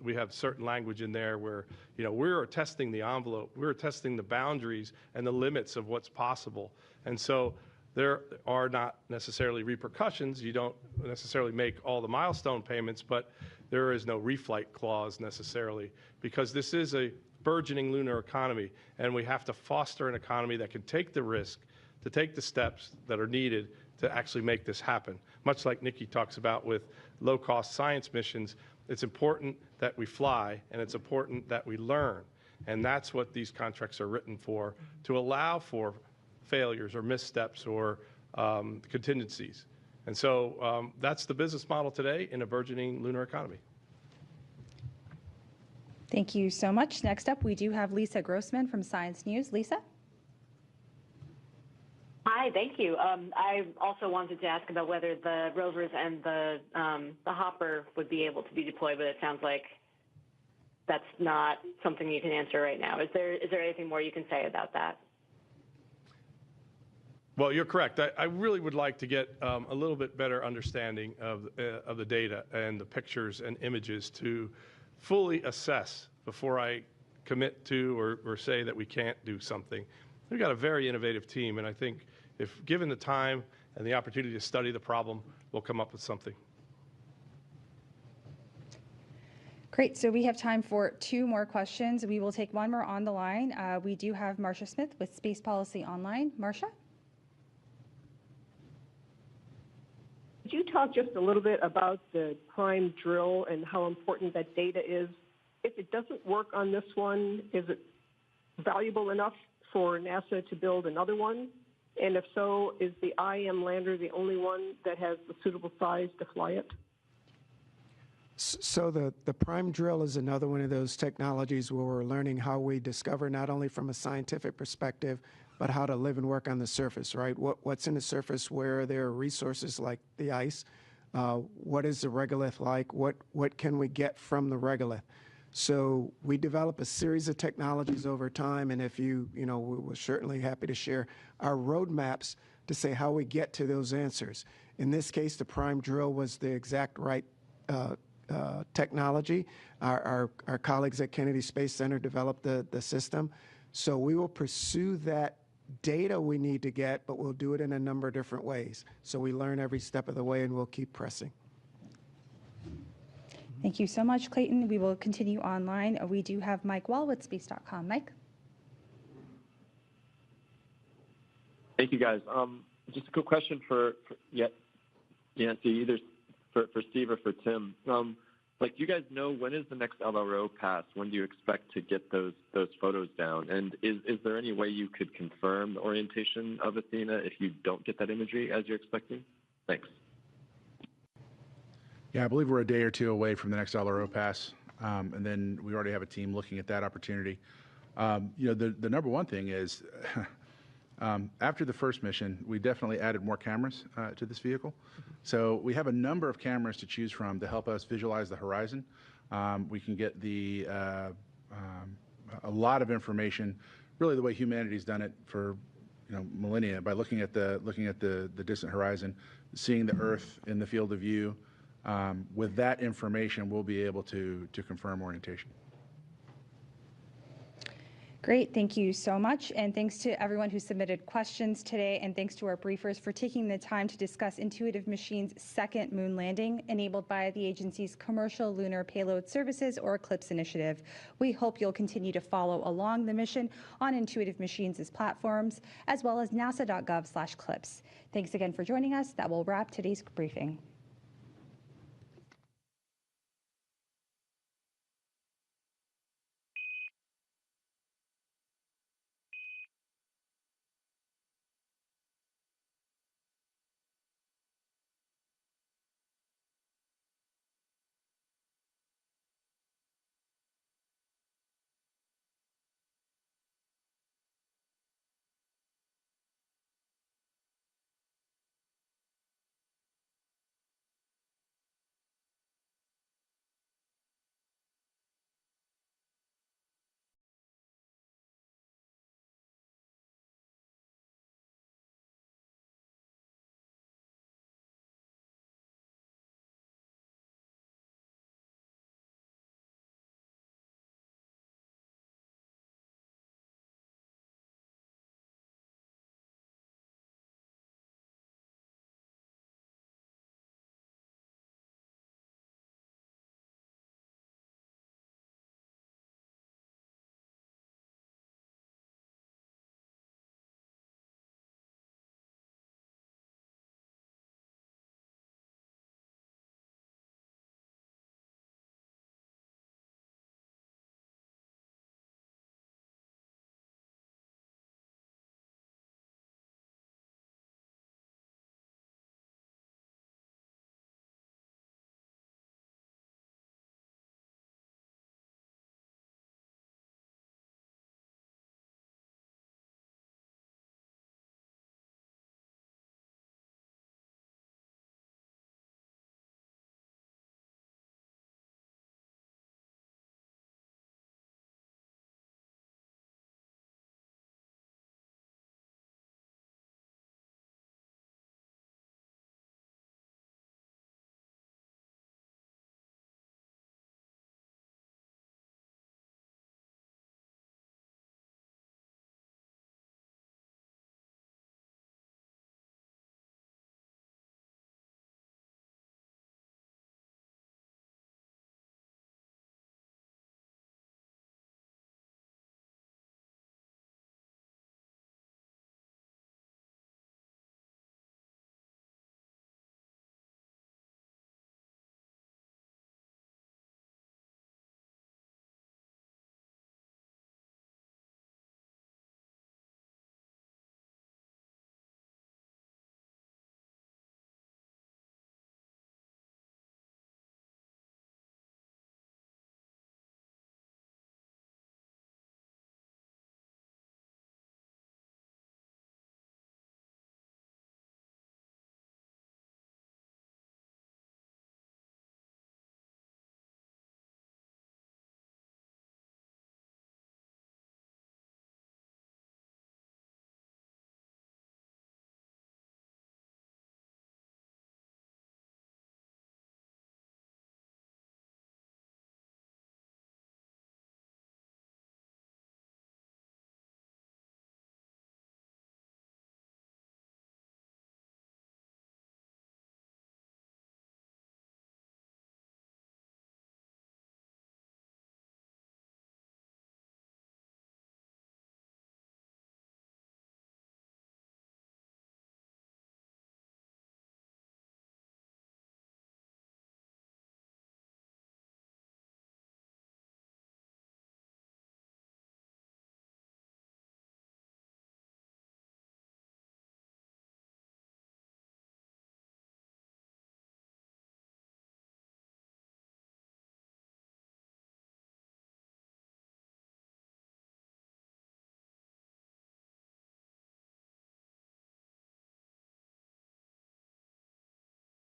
we have certain language in there where, we're testing the envelope, we're testing the boundaries and the limits of what's possible. And so there are not necessarily repercussions. You don't necessarily make all the milestone payments, but there is no reflight clause necessarily, because this is a burgeoning lunar economy, and we have to foster an economy that can take the risk, to take the steps that are needed to actually make this happen. Much like Nikki talks about with low-cost science missions, it's important that we fly, and it's important that we learn. And that's what these contracts are written for, to allow for failures or missteps or contingencies. And so that's the business model today in a burgeoning lunar economy. Thank you so much. Next up, we do have Lisa Grossman from Science News. Lisa? Hi, thank you. I also wanted to ask about whether the rovers and the hopper would be able to be deployed, but it sounds like that's not something you can answer right now. Is there anything more you can say about that? Well, you're correct. I really would like to get a little bit better understanding of the data and the pictures and images to fully assess before I commit to or say that we can't do something. We've got a very innovative team, and I think if given the time and the opportunity to study the problem, we'll come up with something. Great. So we have time for 2 more questions. We will take one more on the line. We do have Marcia Smith with Space Policy Online. Marcia? Could you talk just a little bit about the prime drill and how important that data is? If it doesn't work on this one, is it valuable enough for NASA to build another one? And if so, is the IM lander the only one that has the suitable size to fly it? So the prime drill is another one of those technologies where we're learning how we discover not only from a scientific perspective, but how to live and work on the surface, right? What's in the surface, where there are resources like the ice, what is the regolith like, what can we get from the regolith? So we develop a series of technologies over time, and if we're certainly happy to share our roadmaps to say how we get to those answers. In this case, the prime drill was the exact right technology. Our colleagues at Kennedy Space Center developed the system. So we will pursue that data we need to get, but we'll do it in a number of different ways. So we learn every step of the way, and we'll keep pressing. Thank you so much, Clayton. We will continue online. We do have Mike Wall with space.com. Mike? Thank you, guys. Just a quick question for Yancy, either for Steve or for Tim. Do you guys know, when is the next LRO pass? When do you expect to get those photos down? And is there any way you could confirm the orientation of Athena if you don't get that imagery as you're expecting? Thanks. Yeah, I believe we're a day or two away from the next LRO pass, and then we already have a team looking at that opportunity. The number one thing is, after the first mission, we definitely added more cameras to this vehicle. So we have a number of cameras to choose from to help us visualize the horizon. We can get a lot of information, really the way humanity's done it for millennia, by looking at the distant horizon, seeing the Earth in the field of view. With that information, we'll be able to confirm orientation. Great, thank you so much. And thanks to everyone who submitted questions today. And thanks to our briefers for taking the time to discuss Intuitive Machines' second moon landing enabled by the agency's Commercial Lunar Payload Services, or CLPS initiative. We hope you'll continue to follow along the mission on Intuitive Machines' platforms, as well as nasa.gov/CLPS. Thanks again for joining us. That will wrap today's briefing.